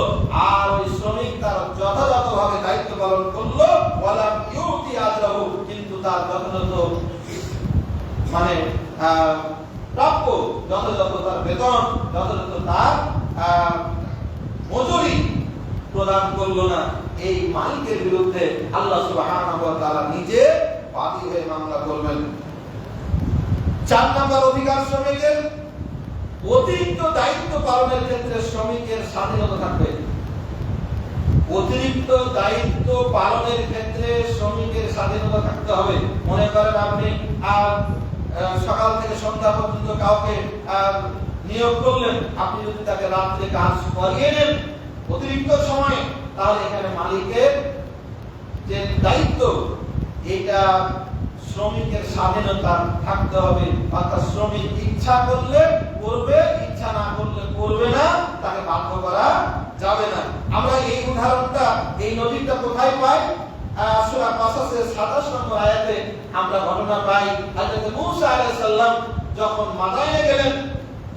আর ওই শ্রমিক তার যথাযথভাবে দায়িত্ব পালন করলো, ওয়ালাম ইউতি আজরাহু, কিন্তু তার যথাযথ মানে প্রাপ্য, যথাযথ তার বেতন, যথাযথ তার মজুরি প্রদান করলো না, এই মালিকের বিরুদ্ধে আল্লাহ সুবহানাহু ওয়া তাআলা নিজে বাদী হয়ে মামলা করবেন। 4 নম্বর অধিকার শ্রমিকের, অতিরিক্ত দায়িত্ব পালনের ক্ষেত্রে শ্রমিকের স্বাধীনতা থাকবে। অতিরিক্ত দায়িত্ব পালনের ক্ষেত্রে শ্রমিকের স্বাধীনতা থাকতে হবে। মনে করেন আপনি সকাল থেকে সন্ধ্যা পর্যন্ত কাউকে নিয়োগ করলেন, আপনি যদি তাকে রাত্রে কাজ করিয়ে নেন অতিরিক্ত সময়, তাহলে এখানে মালিকের যে দায়িত্ব, এটা শ্রমিকের স্বাধীনতা থাকতে হবে। অর্থাৎ শ্রমিক ইচ্ছা করলে করবে, ইচ্ছা না করলে করবে না, তাকে বাধ্য করা যাবে না। আমরা এই উদাহরণটা, এই নজিরটা কোথায় পাই? সূরা কাসাসের 27 নম্বর আয়াতে আমরা ঘটনা পাই, হযরত মূসা আলাইহিস সালাম যখন মাদায়েনে গেলেন,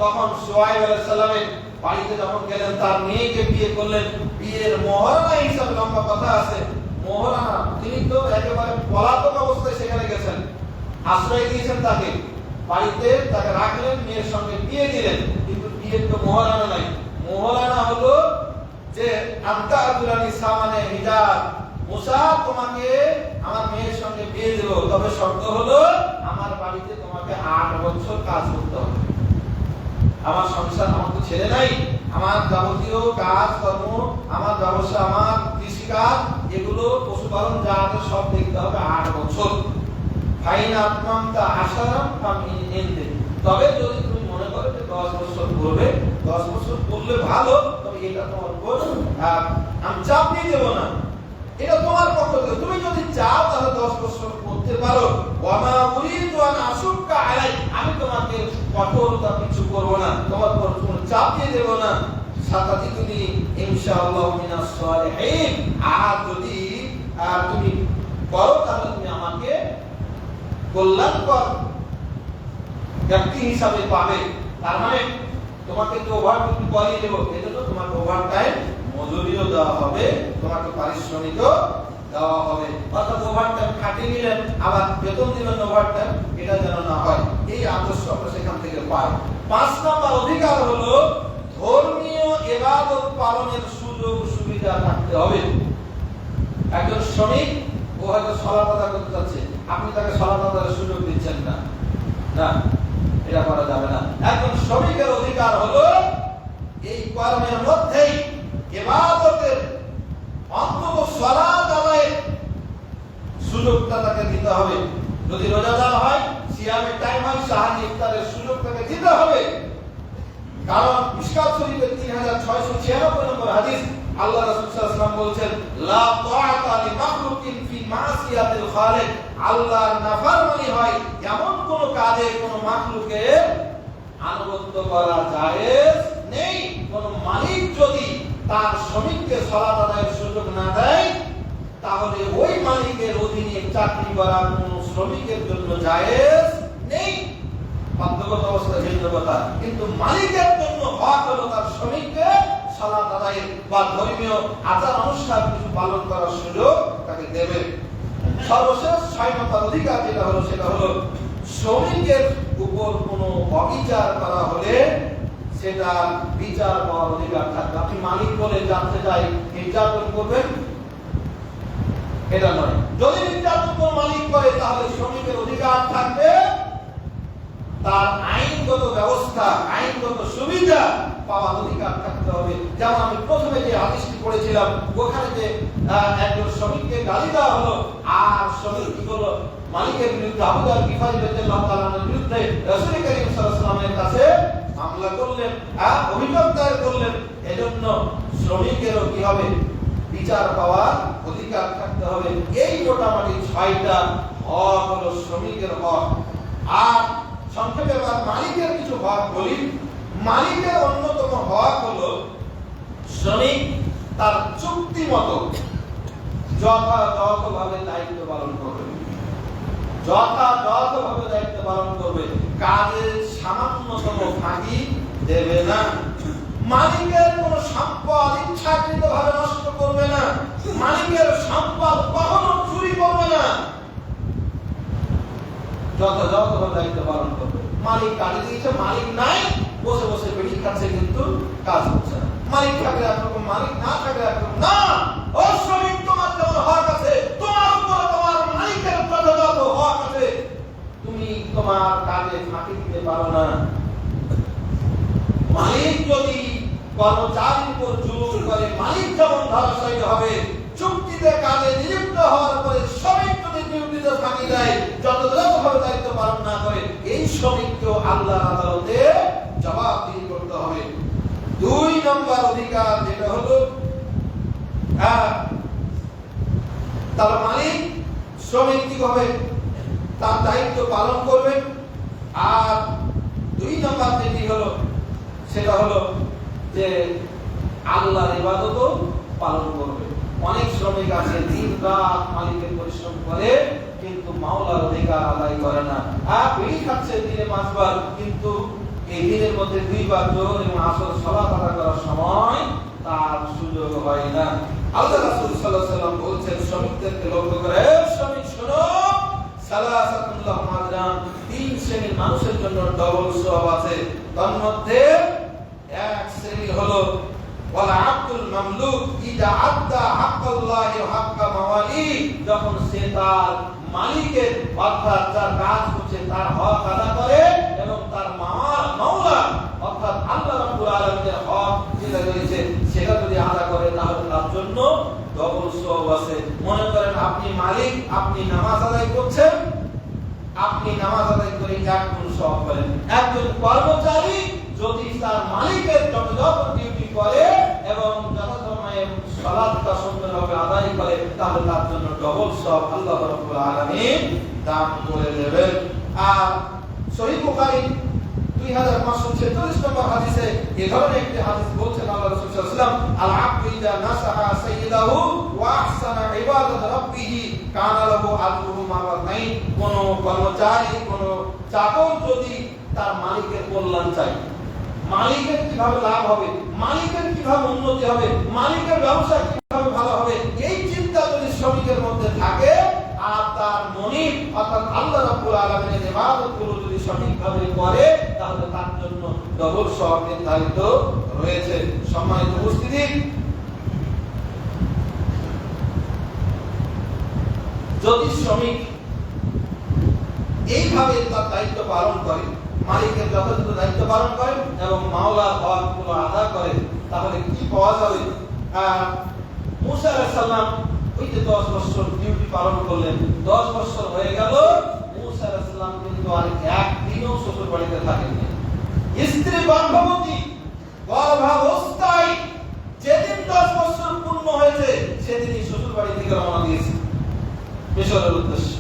তখন শুআয়ব আলাইহিস সালামের বাড়িতে যখন গেলেন, তার মেয়েকে বিয়ে করলেন। বিয়ের মহারণা হিসাবে লম্বা কথা আছে, মহারণা, তিনি তো একেবারে পলাতক অবস্থায় সেখানে গেছেন, আশ্রয় দিয়েছেন তাকে, বাড়িতে তাকে রাখলেন, মেয়ের সঙ্গে বিয়ে দিলেন, কিন্তু বিয়ের তো মহারণা নাই। মহারণা হলো যে আনতা আতুরানি সামানে হিজাব, মুসা তোমাকে আমার মেয়ের সঙ্গে বিয়ে দেব, তবে শর্ত হলো আমার বাড়িতে তোমাকে 8 বছর কাজ করতে হবে। আমার সংসার, আমার তো ছেলে নাই, আমার যাবতীয় কাজ কর্ম, আমার ব্যবসা, আমার কৃষিকাজ, এগুলো পশুপালন যা আছে সব দেখতে হবে 8 বছর। ফাইন আতমামতা আশারাম ফামিন ইনদে, তবে যদি তুমি মনে করো যে 10 বছর করবে, 10 বছর করলে ভালো, তবে এটা তোমার উপর আমি চাপ দিয়ে দেব না, এটা তোমার পক্ষ থেকে, তুমি যদি চাও তাহলে 10 বছর করতে পারো। ওয়ামা উরিদু আন আশুক্কা আলাই, আমি তোমাকে কঠোরতা কিছু করব না, তোমার উপর কোনো চাপ দিয়ে দেব না। সাতাজিদুনি ইনশাআল্লাহ মিনাস সালিহিন, আর যদি তুমি করো তাহলে তুমি আমাকে কল্যাণকর ব্যক্তি হিসাবে পাবে। তার মানে তোমাকে তো ওভারটাইম করিয়ে দেব, এজন্য তোমাকে ওভারটাইম মজুরিও দেওয়া হবে, তোমাকে পারিশ্রমিকও দেওয়া হবে। অর্থাৎ ওভারটাইম খাটিয়ে নিলেন আবার বেতন দিলেন ওভারটাইম, এটা যেন না হয়, এই আদর্শ আমরা সেখান থেকে পাই। 5 নম্বর অধিকার হলো ধর্মীয় ইবাদত পালনের সুযোগ সুবিধা থাকতে হবে। একজন শ্রমিক, ও হয়তো সালাত আদায় করতে যাচ্ছে, আপনি তাকে সালাত আদায়ের সুযোগ দিচ্ছেন না, না, এটা করা যাবে না। একজন শ্রমিকের অধিকার হলো এই কর্মের মধ্যেই ইবাদতের, অন্তত সালাত আদায়ের সুযোগটা তাকে দিতে হবে। যদি রোজাদার হয়, সিয়ামের টাইম হয়, সাহারি ইফতারের সুযোগ তাকে দিতে হবে। কারণ মিশকাত শরীফের 3696 নম্বর হাদিস, আল্লাহ রাসূল সাল্লাল্লাহু আলাইহি ওয়াসাল্লাম বলেছেন, লা তাআতা লি মাখলুকিন ফি মাসিয়াতিল খালিক, আল্লাহর নাফরমানি হয় এমন কোন কাজে কোন মাখলুকের আনুগত্য করা জায়েজ নেই। কোন মালিক যদি তার শ্রমিককে সালাত আদায়ের সুযোগ না দেয়, তাহলে ওই মালিকের অধীনে চাকরি করা কোন শ্রমিকের জন্য জায়েজ নেই। বাধ্যগত অবস্থা ভিন্ন কথা, কিন্তু মালিকের জন্য হক হলো তার শ্রমিককে সালাত আদায়ের বা ধর্মীয় আচার অনুষ্ঠান কিছু পালন করার সুযোগ তাকে দেবে। সর্বশেষ 6 নম্বর অধিকার যেটা হলো সেটা হলো শ্রমিকের উপর কোনো অবিচার করা হলে সেটা বিচার পাওয়ার অধিকার থাকবে। আপনি মালিক বলে জানতে চাই নির্যাতন করবেন, এটা নয়। যদি নির্যাতন কোন মালিক করে তাহলে শ্রমিকের অধিকার থাকবে তার আইনগত ব্যবস্থা, আইনগত সুবিধা পাওয়ার অধিকার থাকতে হবে। যেমন আমি প্রথমে যে হাদিসটি পড়েছিলাম, ওখানে যে একজন শ্রমিককে গালি দেওয়া হলো আর শ্রমিক কি হলো মালিকের বিরুদ্ধে আবু যার গিফারি রাদিয়াল্লাহু তাআলা আনহুর বিরুদ্ধে রাসূল করিম সাল্লাল্লাহু আলাইহি ওয়াসাল্লামের কাছে মামলা করলেন, অভিযোগ দায়ের করলেন। এজন্য শ্রমিকেরও কি হবে বিচার পাওয়ার অধিকার থাকতে হবে। এই মোটামুটি 6টা হক হলো শ্রমিকের হক। আর সংক্ষেপে এবার মালিকের কিছু হক বলি। মালিকের অন্যতম হক হলো শ্রমিক তার চুক্তি মতো যথাযথভাবে দায়িত্ব পালন করবে, যথাযথভাবে দায়িত্ব পালন করবে, কাজের সামান্যতম ফাঁকি দেবে না। মালিকের কোন সম্পদ ইচ্ছাকৃতভাবে নষ্ট করবে না, মালিকের সম্পদ কখনো চুরি করবে না, যথাযথভাবে দায়িত্ব পালন করবে। মালিক কাজে দিয়েছে, মালিক নাই, বসে বসে বেশি খাচ্ছে কিন্তু কাজ হচ্ছে না। মালিক থাকলে একরকম, মালিক না থাকলে একরকম না। ও শ্রমিক, তোমার যেমন হক আছে, তোমার উপর তোমার মালিকের যথাযথ হক আছে। তুমি তোমার কাজে ফাঁকি দিতে পারো না। মালিক যদি কর্মচারীর উপর জুলুম করে, মালিক যেমন ধরাশায়ী হবে, চুক্তিতে কাজে নিযুক্ত হওয়ার পরে শ্রমিক যদি ডিউটিতে ফাঁকি দেয়, যথাযথভাবে দায়িত্ব পালন না করে, এই শ্রমিককেও আল্লাহর আদালতে জবাবদিহি করতে হবে। 2 নম্বর অধিকার যেটা হলো তার মালিক শ্রমিক কিভাবে তার দায়িত্ব পালন করবে। আর 2 নম্বর যেটি হলো সেটা হলো যে আল্লাহর ইবাদত পালন করবে। অনেক শ্রমিক আছে দিন রাত মালিকের পরিশ্রম করে কিন্তু মাওলার অধিকার আদায় করে না। বিড়ি খাচ্ছে দিনে 5 বার, কিন্তু এই দিনের মধ্যে 2 বার জোহর এবং আসর সালাত আদায় করার সময় তার সুযোগ হয় না। আল্লাহ রাসূল সাল্লাল্লাহু আলাইহি ওয়াসাল্লাম বলেছেন শ্রমিকদেরকে লক্ষ্য করে, শ্রমিক শোনো, সালাসাতুল লাহুম আজরান, 3 শ্রেণীর মানুষের জন্য ডবল সওয়াব আছে। তার মধ্যে এক শ্রেণী হলো ওয়াল আব্দুল মামলুক ইদা আদা হাক্কাল্লাহি ওয়া হাক্কা মাওয়ালি, যখন সে তার মালিকের অর্থাৎ যার কাজ করছে তার হক আদা করে এবং তার মাওলা অর্থাৎ আল্লাহ রাব্বুল আলামিনের হক যেটা রয়েছে সেটা যদি আদা করে তাহলে তার জন্য ডবল সওয়াব আছে। মনে করেন আপনি মালিক, আপনি নামাজ আদায় করছেন, আপনি নামাজ আদায় করে 1 গুণ সওয়াব পাবেন। একজন কর্মচারী যদি তার মালিকের যথাযথ ডিউটি করে এবং যথাসময়ে সালাতটা সুন্দরভাবে আদায় করে তাহলে তার জন্য ডবল সওয়াব আল্লাহ রাব্বুল আলামিন দান করে দেবেন। আর সহিহ বুখারী 2546 নম্বর হাদিসে এই ধরনের একটি হাদিস বলছেন আল্লাহ রাসূল সাল্লাল্লাহু আলাইহি ওয়াসাল্লাম, আল আবদু ইযা নাসাহা সাইয়্যিদাহু ওয়া আহসানা ইবাদাত রাব্বিহি কানা লাহু আজরুহু মাররাতাইন। কোন কর্মচারী, কোন চাকর যদি তার মালিকের কল্যাণ চায়, মালিকের কিভাবে লাভ হবে, মালিকের কিভাবে উন্নতি হবে, মালিকের ব্যবসা কিভাবে ভালো হবে, এই চিন্তা যদি শ্রমিকের মধ্যে থাকে আর তার মনিব অর্থাৎ আল্লাহ রাব্বুল আলামিনের ইবাদতগুলো যদি সঠিকভাবে করে তাহলে তার জন্য ডবল সওয়াব নির্ধারিত রয়েছে। সম্মানিত উপস্থিতি, যদি শ্রমিক এইভাবে তার দায়িত্ব পালন করে, মালিকের যথাযথ দায়িত্ব পালন করে এবং মাওলার হকগুলো আদায় করে, তাহলে কি পাওয়া যাবে? মুসা আলাইহিস সালাম ওই যে 10 বছর ডিউটি পালন করলেন, 10 বছর হয়ে গেল, মুসা আলাইহিস সালাম কিন্তু আর একদিনও শ্বশুর বাড়িতে থাকেননি। স্ত্রী গর্ভবতী, গর্ভাবস্থায় যেদিন 10 বছর পূর্ণ হয়েছে সেদিনই শ্বশুর বাড়ি থেকে রওনা দিয়েছে মিশরের উদ্দেশ্যে।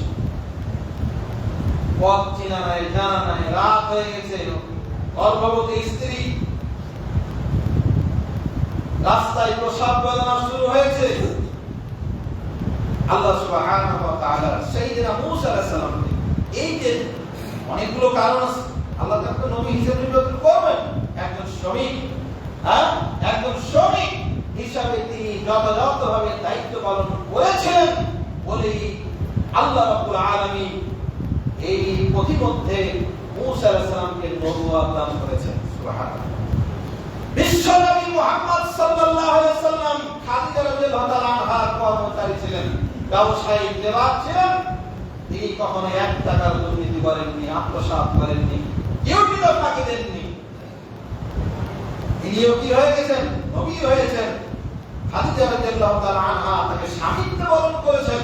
পথ চিনা নাই, জানা নাই, রাত হয়ে গেছে, গর্ভবতী স্ত্রী। রাস্তায় প্রসাব বেদনা শুরু হয়েছে। আল্লাহ সুবহানাহু ওয়া তাআলা সাইয়েদনা মূসা আলাইহিস সালামকে, এই যে অনেকগুলো কারণ আছে, আল্লাহ তাকে নবী হিসেবে নির্বাচন করবেন, একজন শ্রমিক, একজন শ্রমিক হিসাবে তিনি যথাযথভাবে দায়িত্ব পালন করেছেন বলেই আল্লাহ রাব্বুল আলামিন এই পথিমধ্যে মূসা আলাইহিস সালামকে নবুয়ত দান করেছেন। সুবহানাল্লাহ। বিশ্বনবী মুহাম্মদ সাল্লাল্লাহু আলাইহি ওয়াসাল্লাম খাদিজা রাদিয়াল্লাহু তাআলা আনহার কর্মচারী ছিলেন, ব্যবসায়িক লেবার ছিলেন। তিনি কখনো 1 টাকার দুর্নীতি করেননি, আত্মসাৎ করেননি, কেউটিও তাকে দেননি। তিনিও কি হয়ে গেছেন? নবী হয়েছেন। খাদিজা রাদিয়াল্লাহু তাআলা আনহা তাকে স্বামীত্ব বরণ করেছেন।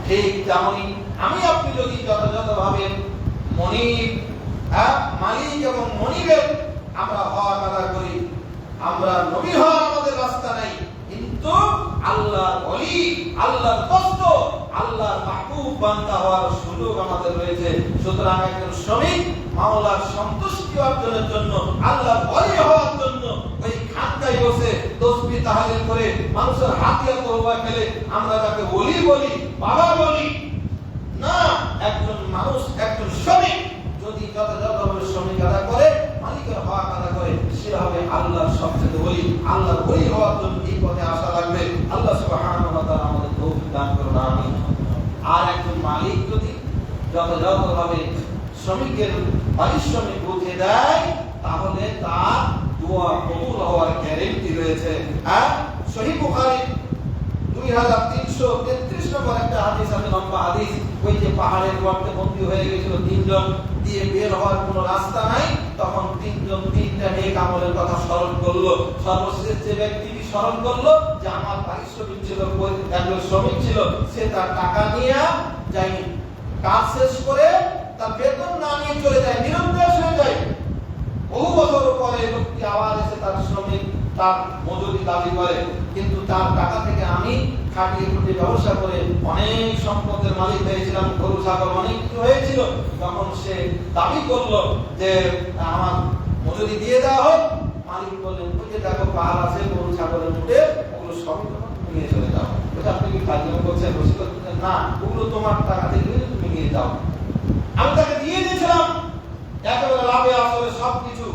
ঠিক তেমনি আমি আপনি যদি যথাযথভাবে মনিব, মালিক এবং মনিবের আমরা হক আদায় করি, আমরা নবী হওয়ার আমাদের রাস্তা নাই, কিন্তু আল্লাহর ওলি, আল্লাহর দোস্ত, আল্লাহর মাহবুব বান্দা হওয়ার সুযোগ আমাদের রয়েছে। সুতরাং একজন শ্রমিক মাওলার সন্তুষ্টি অর্জনের জন্য, আল্লাহর ওলি হওয়ার জন্য ওই খানকায় বসে তাসবিহ তাহলিল করে মানুষের হাতিয়া তওবা খেলে আমরা তাকে ওলি বলি, বাবা বলি না। একজন মানুষ, একজন শ্রমিক যদি যথাযথভাবে শ্রমিক আদায় করে, মালিকের হক আদায় করে, সে হবে আল্লাহর সবচেয়ে ওলি। আল্লাহর ওলি হওয়ার জন্য এই পথে আসা লাগবে। আল্লাহ সুবহানাহু ওয়া তাআলা আমাদের তৌফিক দান করুন, আমিন। আর একজন মালিক যদি যথাযথভাবে শ্রমিকের পারিশ্রমিক বুঝে দেয়, তাহলে তার দোয়া কবুল হওয়ার গ্যারান্টি রয়েছে। আর সহিহ বুখারী 2333 নম্বর একটা হাদিস আছে, লম্বা হাদিস। ওই যে পাহাড়ের গর্তে বন্দী হয়ে গেছিল, 3 জন দিয়ে বের হওয়ার কোনো রাস্তা নাই, তখন 3 জন 3টা নেক আমলের কথা স্মরণ করলো। সর্বশেষ যে ব্যক্তিটি স্মরণ করলো যে আমার পারিশ্রমিক ছিল, একজন শ্রমিক ছিল, সে তার টাকা নিয়ে যায়নি, কাজ শেষ করে তার বেতন না নিয়ে চলে যায়, নিরুদ্দেশ হয়ে যায়। বহু বছর পরে লোকটি আবার এসে তার শ্রমিক, তার মজুরি দাবি করে, কিন্তু তার টাকা থেকে আমি খাটিয়ে খুঁটিয়ে ব্যবসা করে অনেক সম্পদের মালিক হয়েছিলাম, গরু ছাগল অনেক কিছু হয়েছিল। তখন সে দাবি করলো যে আমার মজুরি দিয়ে দেওয়া হোক। মালিক বললেন, ওই যে দেখো পাহাড় আছে, গরু ছাগলের মুটে, ওগুলো সবই নিয়ে চলে যাও। আপনি কি ফাজলামি করছেন, রসিদ করছেন? না, ওগুলো তোমার টাকা থেকে তুমি নিয়ে যাও। আমি তাকে দিয়ে দিয়েছিলাম একেবারে লাভে আসলে সবকিছু।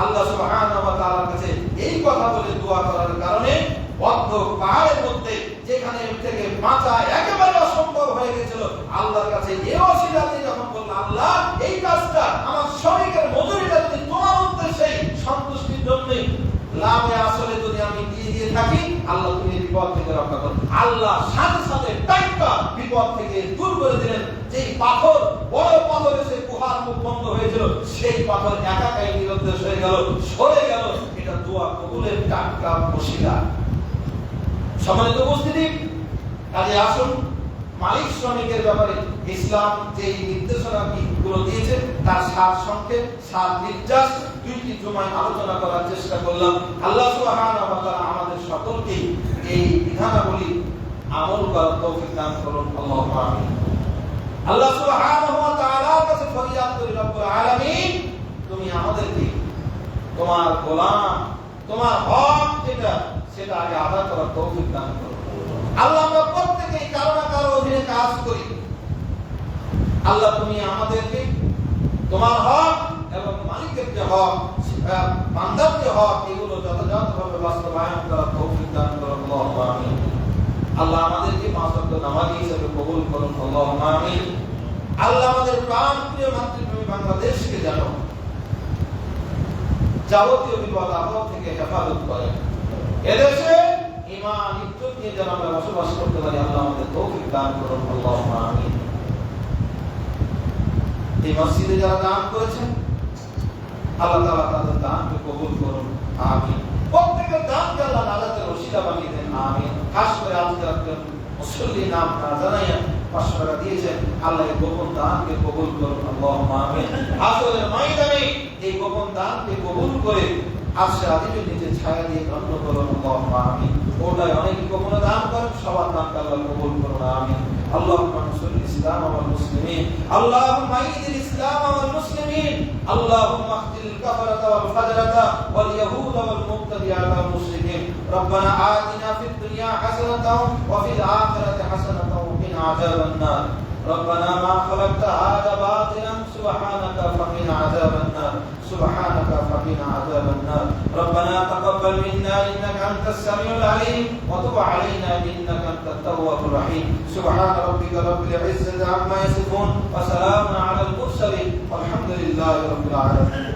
আল্লাহ সুবহানাহু ওয়া তাআলার কাছে এই কথা বলে দোয়া করার কারণে বদ্ধ পাহাড়ের মধ্যে যেখানে থেকে বাঁচা একেবারে অসম্ভব হয়ে গেছিল, আল্লাহর কাছে এই ওসিলাতে যখন বলল, আল্লাহ এই কাজটা আমার শ্রমিকের মজুরিটা যদি তোমার উদ্দেশ্যে সন্তুষ্টির জন্য লাভে আসলে যদি আমি দিয়ে থাকি, আল্লাহ তুমি বিপদ থেকে রক্ষা করো। আল্লাহ সাথে সাথে টাইকা বিপদ থেকে দূর করে দিলেন। যেই পাথর, বড় পাথর এসে গুহার মুখ বন্ধ হয়েছিল, সেই পাথর একাকাই নিরুদ্দেশ হয়ে গেল, সরে গেল। এটা দোয়া কবুলের টাটকা ওসিলা। সম্মানিত উপস্থিতি, কাজে আসুন মালিক শ্রমিকের ব্যাপারে ইসলাম যে নির্দেশনাগুলো দিয়েছে তার সার সংক্ষেপ, সার নির্যাস 2টি জুমায় আলোচনা করার চেষ্টা করলাম। আল্লাহ সুবহানাহু ওয়া তাআলা আমাদের সকলকে এই বিধানাবলী আমল করার তৌফিক দান করুন, আল্লাহুম্মা আমিন। আল্লাহ সুবহানাহু ওয়া তাআলার কাছে ফরিয়াদ করি, রব্বুল আলামিন তুমি আমাদেরকে তোমার গোলাম, তোমার হক যেটা সেটা আগে আদায় করার তৌফিক দান করুন। আল্লাহ আমরা প্রত্যেকেই কারো না কারো অধীনে কাজ করি। আল্লাহ তুমি আমাদেরকে তোমার হক এবং মালিকের যে হক, বান্দার যে হক, এগুলো যথাযথভাবে বাস্তবায়ন করার তৌফিক দান করুন, আল্লাহুম্মা আমিন। আল্লাহ আমাদেরকে 5 ওয়াক্ত নামাজি হিসেবে কবুল করুন, আল্লাহুম্মা আমিন। আল্লাহ আমাদের প্রাণপ্রিয় মাতৃভূমি বাংলাদেশকে যেন যাবতীয় বিপদ আপদ থেকে হেফাজত করেন। এদেশে ঈমান ইজ্জত নিয়ে যেন আমরা বসবাস করতে পারি, আল্লাহ আমাদের তৌফিক দান করুন, আল্লাহুম্মা আমিন। এই মসজিদে যারা দান করেছেন, আল্লাহ তাআলা তাদের দানকে কবুল করুন, আমিন। প্রত্যেকের দানকে আল্লাহ নাজাতের ওসিলা বানিয়ে দেন, আমিন। খাস করে আজকে একজন মুসল্লি নাম না জানাইয়া 500 টাকা দিয়েছেন, আল্লাহ এই গোপন দানকে কবুল করুন, আল্লাহুম্মা আমিন। আসরের ময়দানে এই গোপন দানকে কবুল করে আরশে আজিমের নিচে ছায়া দিয়ে ধন্য করুন, আল্লাহুম্মা আমিন। ওটাই অনেক গোপন দান করেন, সবার দানকে আল্লাহ কবুল করুন, আমিন। اللهم انصر الاسلام والمسلمين، اللهم اعز الاسلام والمسلمين، اللهم اخذل الكفرة والفجرة واليهود والمبتدعة والمشركين. ربنا آتنا في الدنيا حسنة وفي الآخرة حسنة وقنا عذاب النار. ربنا ما خلقت هذا باطلا سبحانك فقنا عذاب النار، سبحانك فقنا عذاب النار. ربنا تقبل منا انك انت السميع العليم وتب علينا انك انت التواب الرحيم. سبحان ربك رب العزة عما يصفون وسلام على المرسلين والحمد لله رب العالمين.